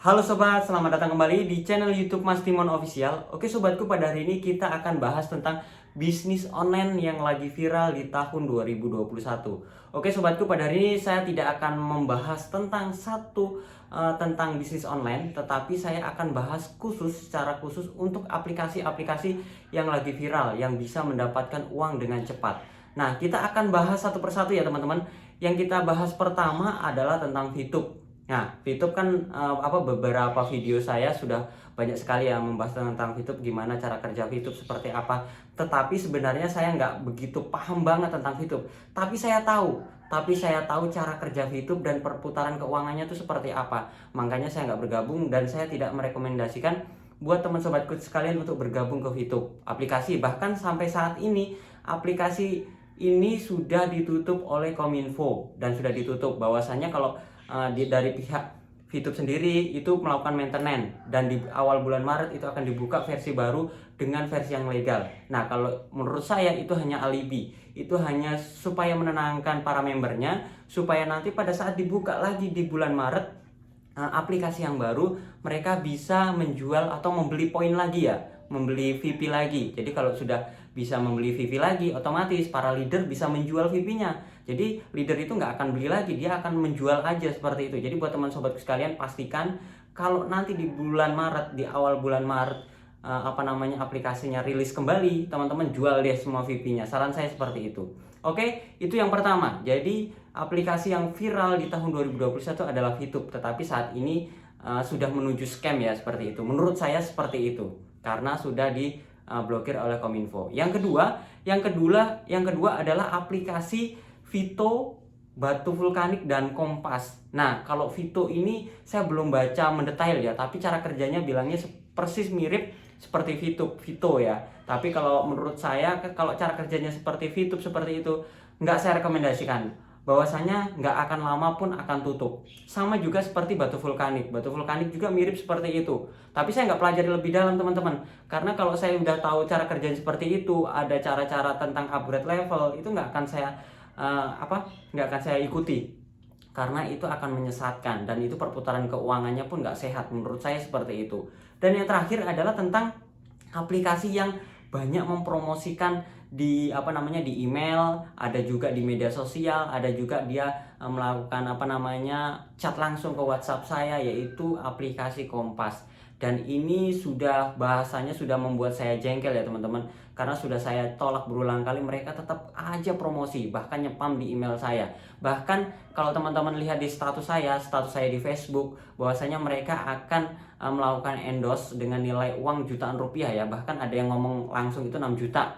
Halo sobat, selamat datang kembali di channel YouTube Mas Timon Official. Oke sobatku, pada hari ini kita akan bahas tentang bisnis online yang lagi viral di tahun 2021. Oke sobatku, pada hari ini saya tidak akan membahas tentang tentang bisnis online, tetapi saya akan bahas secara khusus untuk aplikasi-aplikasi yang lagi viral yang bisa mendapatkan uang dengan cepat. Nah, kita akan bahas satu persatu ya teman-teman. Yang kita bahas pertama adalah tentang VTube. Nah, VTube kan beberapa video saya sudah banyak sekali yang membahas tentang VTube, gimana cara kerja VTube seperti apa. Tetapi sebenarnya saya nggak begitu paham banget tentang VTube. Tapi saya tahu cara kerja VTube dan perputaran keuangannya itu seperti apa. Makanya saya nggak bergabung dan saya tidak merekomendasikan buat teman sobatku sekalian untuk bergabung ke VTube aplikasi. Bahkan sampai saat ini aplikasi ini sudah ditutup oleh Kominfo dan sudah ditutup, bahwasanya kalau dari pihak VTube sendiri itu melakukan maintenance dan di awal bulan Maret itu akan dibuka versi baru dengan versi yang legal. Nah, kalau menurut saya itu hanya alibi, itu hanya supaya menenangkan para membernya, supaya nanti pada saat dibuka lagi di bulan Maret aplikasi yang baru, mereka bisa menjual atau membeli poin lagi ya, membeli VIP lagi. Jadi kalau sudah bisa membeli VIP lagi, otomatis para leader bisa menjual VIP-nya. Jadi leader itu nggak akan beli lagi, dia akan menjual aja seperti itu. Jadi buat teman sobatku sekalian, pastikan kalau nanti di bulan Maret, di awal bulan Maret aplikasinya rilis kembali, teman-teman jual deh semua VIP-nya. Saran saya seperti itu. Oke, itu yang pertama. Jadi aplikasi yang viral di tahun 2021 adalah VTube, tetapi saat ini sudah menuju scam ya, seperti itu. Menurut saya seperti itu, karena sudah diblokir oleh Kominfo. Yang kedua adalah aplikasi Vito, Batu Vulkanik, dan Kompas. Nah, kalau Vito ini saya belum baca mendetail ya, tapi cara kerjanya bilangnya persis mirip seperti Vito ya. Tapi kalau menurut saya, kalau cara kerjanya seperti VTube seperti itu, nggak saya rekomendasikan. Bahwasanya nggak akan lama pun akan tutup. Sama juga seperti Batu Vulkanik. Batu Vulkanik juga mirip seperti itu. Tapi saya nggak pelajari lebih dalam teman-teman. Karena kalau saya udah tahu cara kerjanya seperti itu, ada cara-cara tentang upgrade level, itu nggak akan saya ikuti, karena itu akan menyesatkan dan itu perputaran keuangannya pun nggak sehat. Menurut saya seperti itu. Dan yang terakhir adalah tentang aplikasi yang banyak mempromosikan di email, ada juga di media sosial, ada juga dia melakukan chat langsung ke WhatsApp saya, yaitu aplikasi Kompas. Dan ini bahasanya sudah membuat saya jengkel ya teman-teman, karena sudah saya tolak berulang kali, mereka tetap aja promosi, bahkan nyepam di email saya. Bahkan kalau teman-teman lihat di status saya di Facebook, bahwasanya mereka akan melakukan endorse dengan nilai uang jutaan rupiah ya. Bahkan ada yang ngomong langsung itu 6 juta.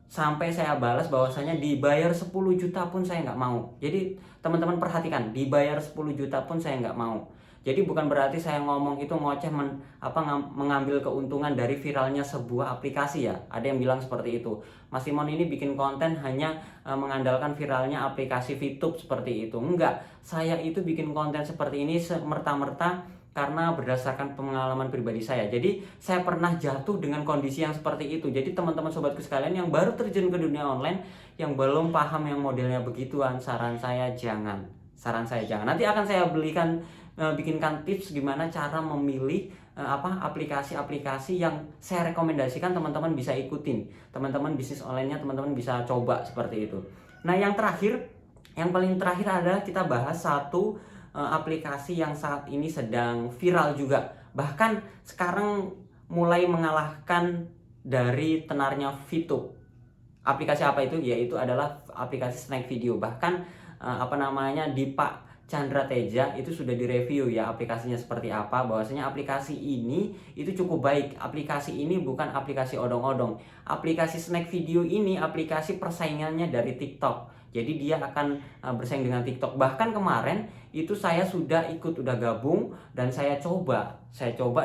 Sampai saya balas bahwasanya dibayar 10 juta pun saya nggak mau. Jadi teman-teman perhatikan, dibayar 10 juta pun saya nggak mau. Jadi bukan berarti saya ngomong itu ngoceh mengambil keuntungan dari viralnya sebuah aplikasi ya. Ada yang bilang seperti itu. Mas Timon ini bikin konten hanya mengandalkan viralnya aplikasi VTube seperti itu. Enggak, saya itu bikin konten seperti ini semerta-merta karena berdasarkan pengalaman pribadi saya. Jadi saya pernah jatuh dengan kondisi yang seperti itu. Jadi teman-teman sobatku sekalian yang baru terjun ke dunia online, yang belum paham yang modelnya begituan, saran saya jangan. Nanti akan saya bikinkan tips gimana cara memilih aplikasi-aplikasi yang saya rekomendasikan, teman-teman bisa ikutin. Teman-teman bisnis online-nya teman-teman bisa coba seperti itu. Nah, yang paling terakhir adalah kita bahas satu aplikasi yang saat ini sedang viral juga. Bahkan sekarang mulai mengalahkan dari tenarnya VTube. Aplikasi apa itu? Yaitu adalah aplikasi snack video. Bahkan di Pak Chandra Teja itu sudah direview ya aplikasinya seperti apa, bahwasanya aplikasi ini itu cukup baik. Aplikasi ini bukan aplikasi odong-odong. Aplikasi snack video ini aplikasi persaingannya dari TikTok. Jadi dia akan bersaing dengan TikTok. Bahkan kemarin itu saya udah gabung dan saya coba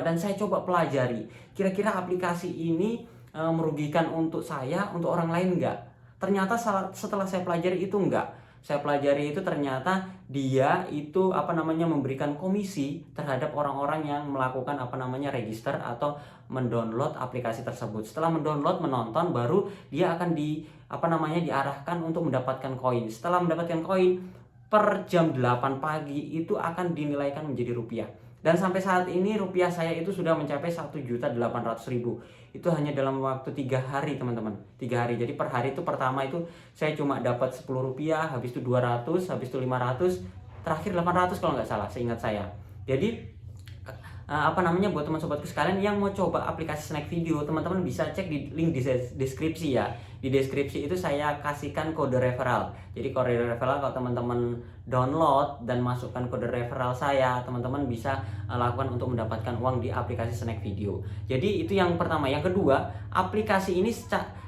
dan saya coba pelajari. Kira-kira aplikasi ini merugikan untuk saya, untuk orang lain enggak? Ternyata setelah saya pelajari itu enggak. Saya pelajari itu ternyata dia itu memberikan komisi terhadap orang-orang yang melakukan register atau mendownload aplikasi tersebut. Setelah mendownload, menonton, baru dia akan diarahkan untuk mendapatkan koin. Setelah mendapatkan koin per jam 8 pagi itu akan dinilaikan menjadi rupiah. Dan sampai saat ini rupiah saya itu sudah mencapai 1.800.000. Itu hanya dalam waktu 3 hari teman-teman, 3 hari. Jadi per hari itu pertama itu saya cuma dapat 10 rupiah, habis itu 200, habis itu 500, terakhir 800 kalau nggak salah, seingat saya. Jadi buat teman sobatku sekalian yang mau coba aplikasi Snack Video, teman-teman bisa cek di link di deskripsi ya. Di deskripsi itu saya kasihkan kode referral. Jadi kode referral kalau teman-teman download dan masukkan kode referral saya, teman-teman bisa lakukan untuk mendapatkan uang di aplikasi Snack Video. Jadi itu yang pertama. Yang kedua, aplikasi ini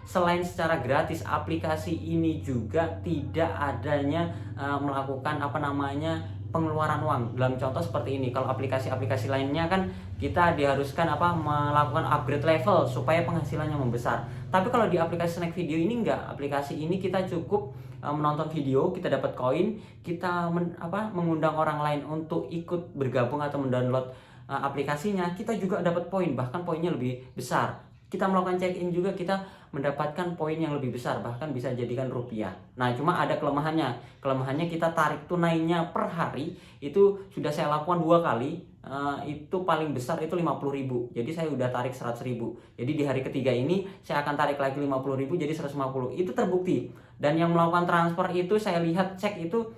selain secara gratis, aplikasi ini juga tidak adanya melakukan pengeluaran uang. Dalam contoh seperti ini, kalau aplikasi-aplikasi lainnya kan kita diharuskan melakukan upgrade level supaya penghasilannya membesar. Tapi kalau di aplikasi Snack Video ini enggak. Aplikasi ini kita cukup menonton video, kita dapat koin, kita mengundang orang lain untuk ikut bergabung atau mendownload aplikasinya, kita juga dapat poin, bahkan poinnya lebih besar. Kita melakukan check-in juga, kita mendapatkan poin yang lebih besar, bahkan bisa jadikan rupiah. Nah, cuma ada kelemahannya. Kelemahannya kita tarik tunainya per hari itu sudah saya lakukan 2 kali. Itu paling besar itu 50.000. Jadi saya udah tarik 100.000. Jadi di hari ketiga ini saya akan tarik lagi 50.000 jadi 150. Itu terbukti. Dan yang melakukan transfer itu saya lihat cek itu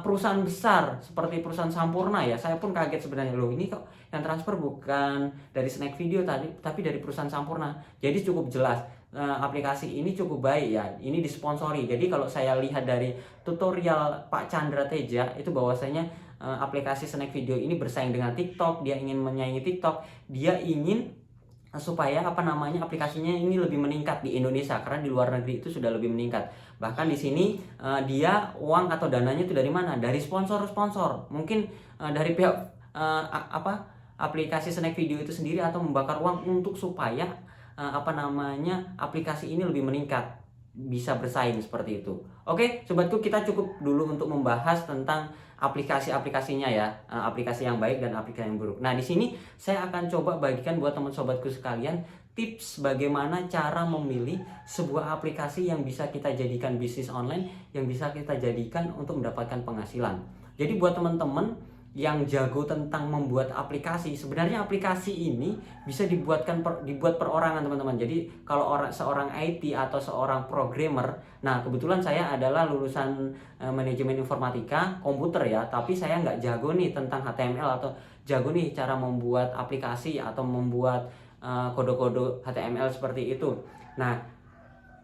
perusahaan besar seperti perusahaan Sampurna ya. Saya pun kaget sebenarnya, loh ini kok yang transfer bukan dari Snack Video tadi, tapi dari perusahaan Sampurna. Jadi cukup jelas aplikasi ini cukup baik ya. Ini disponsori. Jadi kalau saya lihat dari tutorial Pak Chandra Teja itu bahwasanya aplikasi Snack Video ini bersaing dengan TikTok. Dia ingin menyaingi TikTok. Dia ingin supaya aplikasinya ini lebih meningkat di Indonesia, karena di luar negeri itu sudah lebih meningkat. Bahkan di sini dia uang atau dananya itu dari mana? Dari sponsor-sponsor. Mungkin dari pihak aplikasi Snack Video itu sendiri, atau membakar uang untuk supaya aplikasi ini lebih meningkat, bisa bersaing seperti itu. Oke, sobatku, kita cukup dulu untuk membahas tentang aplikasi-aplikasinya ya, aplikasi yang baik dan aplikasi yang buruk. Nah, di sini saya akan coba bagikan buat teman sobatku sekalian tips bagaimana cara memilih sebuah aplikasi yang bisa kita jadikan bisnis online, yang bisa kita jadikan untuk mendapatkan penghasilan. Jadi buat teman-teman yang jago tentang membuat aplikasi, sebenarnya aplikasi ini bisa dibuat perorangan teman-teman. Jadi kalau seorang IT atau seorang programmer, nah kebetulan saya adalah lulusan manajemen informatika komputer ya, tapi saya nggak jago nih tentang HTML atau jago nih cara membuat aplikasi atau membuat kode-kode HTML seperti itu. Nah,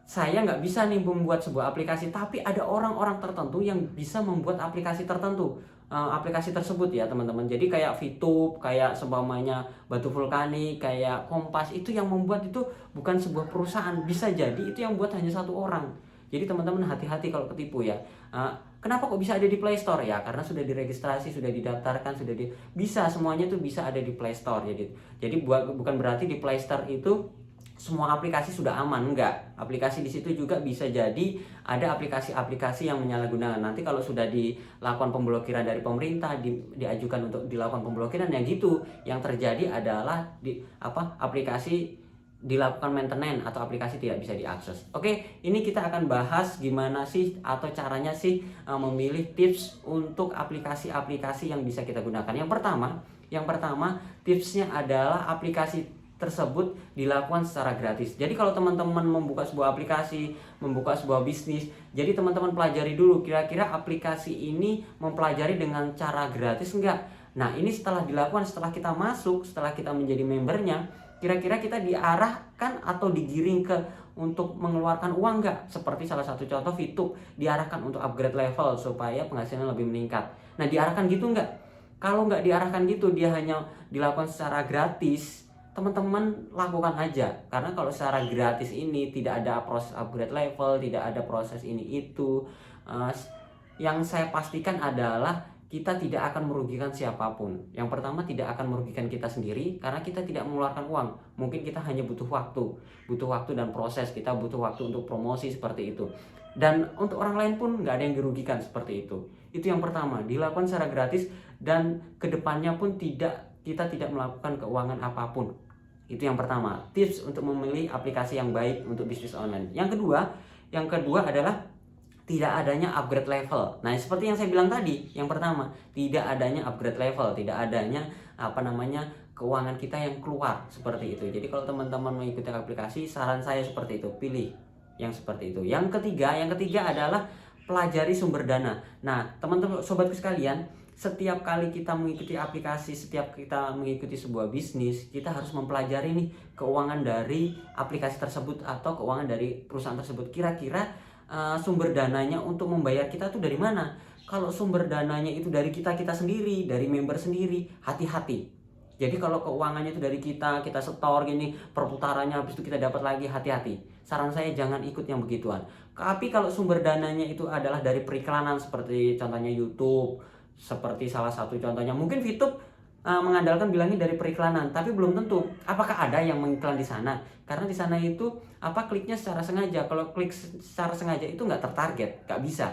saya nggak bisa nih membuat sebuah aplikasi, tapi ada orang-orang tertentu yang bisa membuat aplikasi tertentu, aplikasi tersebut ya teman-teman. Jadi kayak VTube, kayak seumpamanya Batu Vulkanik, kayak Kompas, itu yang membuat itu bukan sebuah perusahaan, bisa jadi itu yang buat hanya satu orang. Jadi teman-teman hati-hati kalau ketipu ya. Kenapa kok bisa ada di Play Store ya? Karena sudah diregistrasi, sudah didaftarkan, bisa semuanya tuh bisa ada di Play Store. Jadi bukan berarti di Play Store itu semua aplikasi sudah aman, enggak. Aplikasi di situ juga bisa jadi ada aplikasi-aplikasi yang menyalahgunakan. Nanti kalau sudah dilakukan pemblokiran dari pemerintah, diajukan untuk dilakukan pemblokiran, yang gitu. Yang terjadi adalah aplikasi dilakukan maintenance atau aplikasi tidak bisa diakses. Oke, ini kita akan bahas gimana sih atau caranya sih memilih tips untuk aplikasi-aplikasi yang bisa kita gunakan. Yang pertama tipsnya adalah aplikasi tersebut dilakukan secara gratis. Jadi kalau teman-teman membuka sebuah aplikasi, membuka sebuah bisnis, jadi teman-teman pelajari dulu kira-kira aplikasi ini mempelajari dengan cara gratis enggak. Nah, ini setelah dilakukan, setelah kita masuk, setelah kita menjadi membernya, kira-kira kita diarahkan atau digiring untuk mengeluarkan uang enggak? Seperti salah satu contoh VTube, diarahkan untuk upgrade level supaya penghasilan lebih meningkat. Nah, diarahkan gitu enggak? Kalau enggak diarahkan gitu, dia hanya dilakukan secara gratis, teman-teman lakukan aja. Karena kalau secara gratis ini tidak ada proses upgrade level, tidak ada proses ini itu, yang saya pastikan adalah kita tidak akan merugikan siapapun. Yang pertama, tidak akan merugikan kita sendiri karena kita tidak mengeluarkan uang. Mungkin kita hanya butuh waktu dan proses. Kita butuh waktu untuk promosi seperti itu. Dan untuk orang lain pun nggak ada yang dirugikan seperti itu. Itu yang pertama, dilakukan secara gratis dan kedepannya pun kita tidak melakukan keuangan apapun. Itu yang pertama, tips untuk memilih aplikasi yang baik untuk bisnis online. Yang kedua adalah tidak adanya upgrade level. Nah, seperti yang saya bilang tadi, yang pertama, tidak adanya upgrade level, tidak adanya keuangan kita yang keluar seperti itu. Jadi kalau teman-teman mengikuti aplikasi, saran saya seperti itu, pilih yang seperti itu. Yang ketiga adalah pelajari sumber dana. Nah, teman-teman sobatku sekalian, setiap kali kita mengikuti aplikasi, setiap kita mengikuti sebuah bisnis, kita harus mempelajari nih keuangan dari aplikasi tersebut atau keuangan dari perusahaan tersebut. Kira-kira sumber dananya untuk membayar kita tuh dari mana? Kalau sumber dananya itu dari kita sendiri, dari member sendiri, hati-hati. Jadi kalau keuangannya itu dari kita setor gini, perputarannya habis itu kita dapat lagi, hati-hati. Saran saya jangan ikut yang begituan. Tapi kalau sumber dananya itu adalah dari periklanan seperti contohnya YouTube, seperti salah satu contohnya mungkin VTube mengandalkan bilangnya dari periklanan, tapi belum tentu apakah ada yang mengiklan di sana, karena di sana itu kliknya secara sengaja. Kalau klik secara sengaja itu nggak tertarget, nggak bisa.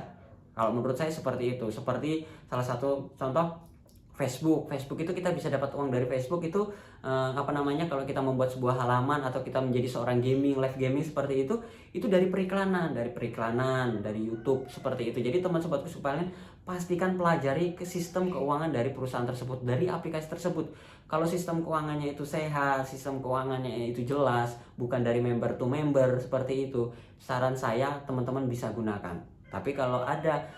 Kalau menurut saya seperti itu. Seperti salah satu contoh Facebook itu kita bisa dapat uang dari Facebook itu kalau kita membuat sebuah halaman atau kita menjadi seorang live gaming seperti itu dari periklanan dari YouTube seperti itu. Jadi teman sobatku sekalian, pastikan pelajari ke sistem keuangan dari perusahaan tersebut, dari aplikasi tersebut. Kalau sistem keuangannya itu sehat, sistem keuangannya itu jelas, bukan dari member to member seperti itu, saran saya teman-teman bisa gunakan. Tapi kalau ada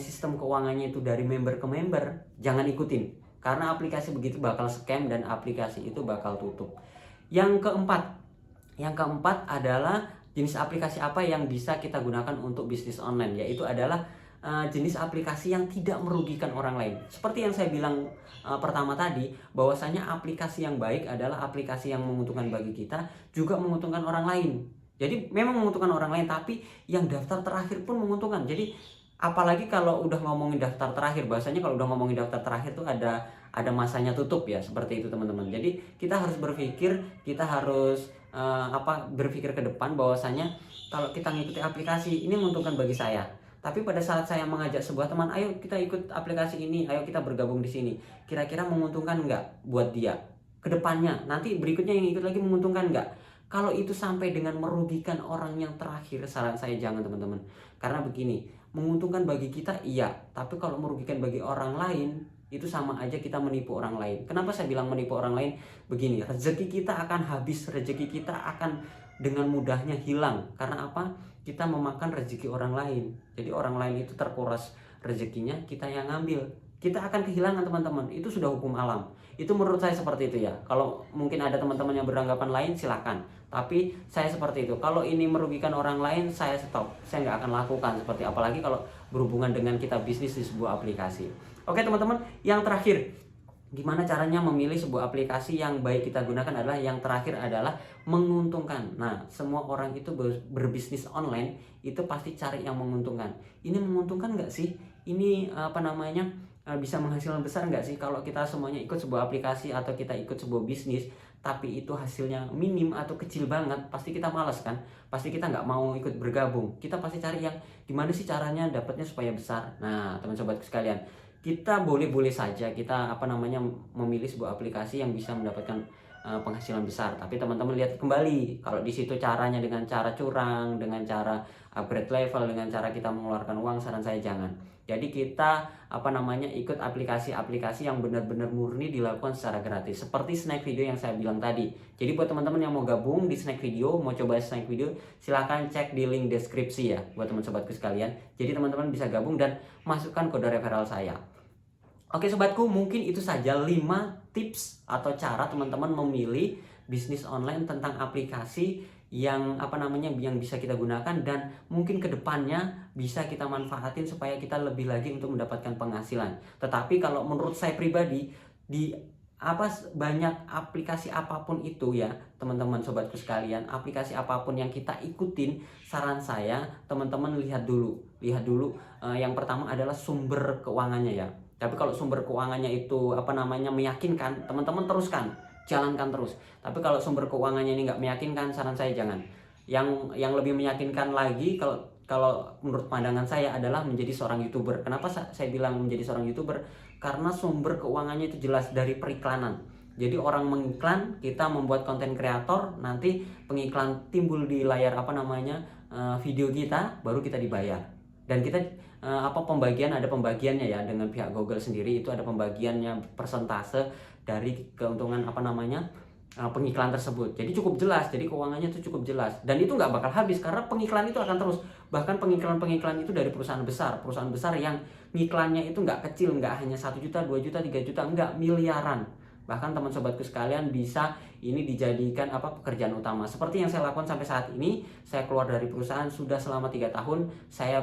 sistem keuangannya itu dari member ke member, jangan ikutin. Karena aplikasi begitu bakal scam dan aplikasi itu bakal tutup. Yang keempat adalah jenis aplikasi apa yang bisa kita gunakan untuk bisnis online, yaitu adalah jenis aplikasi yang tidak merugikan orang lain. Seperti yang saya bilang pertama tadi, bahwasanya aplikasi yang baik adalah aplikasi yang menguntungkan bagi kita, juga menguntungkan orang lain. Jadi memang menguntungkan orang lain, tapi yang daftar terakhir pun menguntungkan. Jadi apalagi kalau udah ngomongin daftar terakhir, bahasanya kalau udah ngomongin daftar terakhir tuh ada masanya tutup ya, seperti itu teman-teman. Jadi kita harus berpikir berpikir ke depan bahwasanya kalau kita ngikuti aplikasi ini menguntungkan bagi saya. Tapi pada saat saya mengajak sebuah teman, ayo kita ikut aplikasi ini, ayo kita bergabung di sini, kira-kira menguntungkan nggak buat dia? Kedepannya nanti berikutnya yang ikut lagi menguntungkan nggak? Kalau itu sampai dengan merugikan orang yang terakhir, saran saya jangan teman-teman. Karena begini, menguntungkan bagi kita iya, tapi kalau merugikan bagi orang lain, itu sama aja kita menipu orang lain. Kenapa saya bilang menipu orang lain? Begini, rezeki kita akan habis, rezeki kita akan dengan mudahnya hilang. Karena apa? Kita memakan rezeki orang lain. Jadi orang lain itu terkuras rezekinya, kita yang ngambil. Kita akan kehilangan teman-teman, itu sudah hukum alam. Itu menurut saya seperti itu ya. Kalau mungkin ada teman-teman yang beranggapan lain, silakan. Tapi saya seperti itu. Kalau ini merugikan orang lain, saya stop. Saya nggak akan lakukan seperti, apalagi kalau berhubungan dengan kita bisnis di sebuah aplikasi. Oke teman-teman, yang terakhir, gimana caranya memilih sebuah aplikasi yang baik kita gunakan adalah yang terakhir adalah menguntungkan. Nah, semua orang itu berbisnis online itu pasti cari yang menguntungkan. Ini menguntungkan nggak sih? Ini bisa menghasilkan besar nggak sih kalau kita semuanya ikut sebuah aplikasi atau kita ikut sebuah bisnis, tapi itu hasilnya minim atau kecil banget, pasti kita malas kan? Pasti kita nggak mau ikut bergabung. Kita pasti cari yang gimana sih caranya dapatnya supaya besar. Nah, teman sobatku sekalian, kita boleh-boleh saja kita memilih sebuah aplikasi yang bisa mendapatkan penghasilan besar. Tapi teman-teman lihat kembali, kalau di situ caranya dengan cara curang, dengan cara upgrade level, dengan cara kita mengeluarkan uang, saran saya jangan. Jadi kita ikut aplikasi-aplikasi yang benar-benar murni dilakukan secara gratis, seperti Snack Video yang saya bilang tadi. Jadi buat teman-teman yang mau gabung di Snack Video, mau coba Snack Video, silahkan cek di link deskripsi ya buat teman sobatku sekalian. Jadi teman-teman bisa gabung dan masukkan kode referral saya. Oke sobatku, mungkin itu saja 5 tips atau cara teman-teman memilih bisnis online tentang aplikasi yang yang bisa kita gunakan, dan mungkin kedepannya bisa kita manfaatin supaya kita lebih lagi untuk mendapatkan penghasilan. Tetapi kalau menurut saya pribadi, banyak aplikasi apapun itu ya teman-teman sobatku sekalian, aplikasi apapun yang kita ikutin, saran saya teman-teman lihat dulu yang pertama adalah sumber keuangannya ya. Tapi kalau sumber keuangannya itu meyakinkan, teman-teman teruskan, jalankan terus. Tapi kalau sumber keuangannya ini nggak meyakinkan, saran saya jangan. Yang lebih meyakinkan lagi kalau menurut pandangan saya adalah menjadi seorang YouTuber. Kenapa saya bilang menjadi seorang YouTuber? Karena sumber keuangannya itu jelas dari periklanan. Jadi orang mengiklan, kita membuat konten kreator, nanti pengiklan timbul di layar video kita, baru kita dibayar. Dan kita ada pembagiannya ya dengan pihak Google sendiri, itu ada pembagiannya persentase dari keuntungan pengiklan tersebut. Jadi cukup jelas, jadi keuangannya itu cukup jelas, dan itu nggak bakal habis karena pengiklan itu akan terus. Bahkan pengiklan itu dari perusahaan besar yang ngiklannya itu nggak kecil, nggak hanya 1 juta, 2 juta, 3 juta, nggak, miliaran. Bahkan teman sobatku sekalian, bisa ini dijadikan pekerjaan utama. Seperti yang saya lakukan sampai saat ini, saya keluar dari perusahaan sudah selama 3 tahun, saya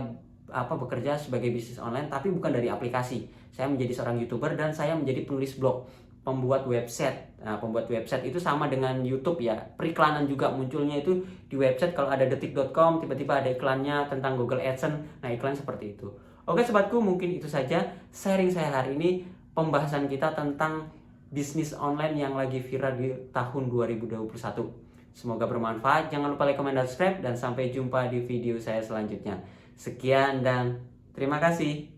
bekerja sebagai bisnis online, tapi bukan dari aplikasi. Saya menjadi seorang YouTuber dan saya menjadi penulis blog, pembuat website. Nah, pembuat website itu sama dengan YouTube ya. Periklanan juga munculnya itu di website. Kalau ada detik.com, tiba-tiba ada iklannya tentang Google AdSense. Nah, iklan seperti itu. Oke sobatku, mungkin itu saja sharing saya hari ini, pembahasan kita tentang bisnis online yang lagi viral di tahun 2021. Semoga bermanfaat. Jangan lupa like, comment, dan subscribe, dan sampai jumpa di video saya selanjutnya. Sekian dan terima kasih.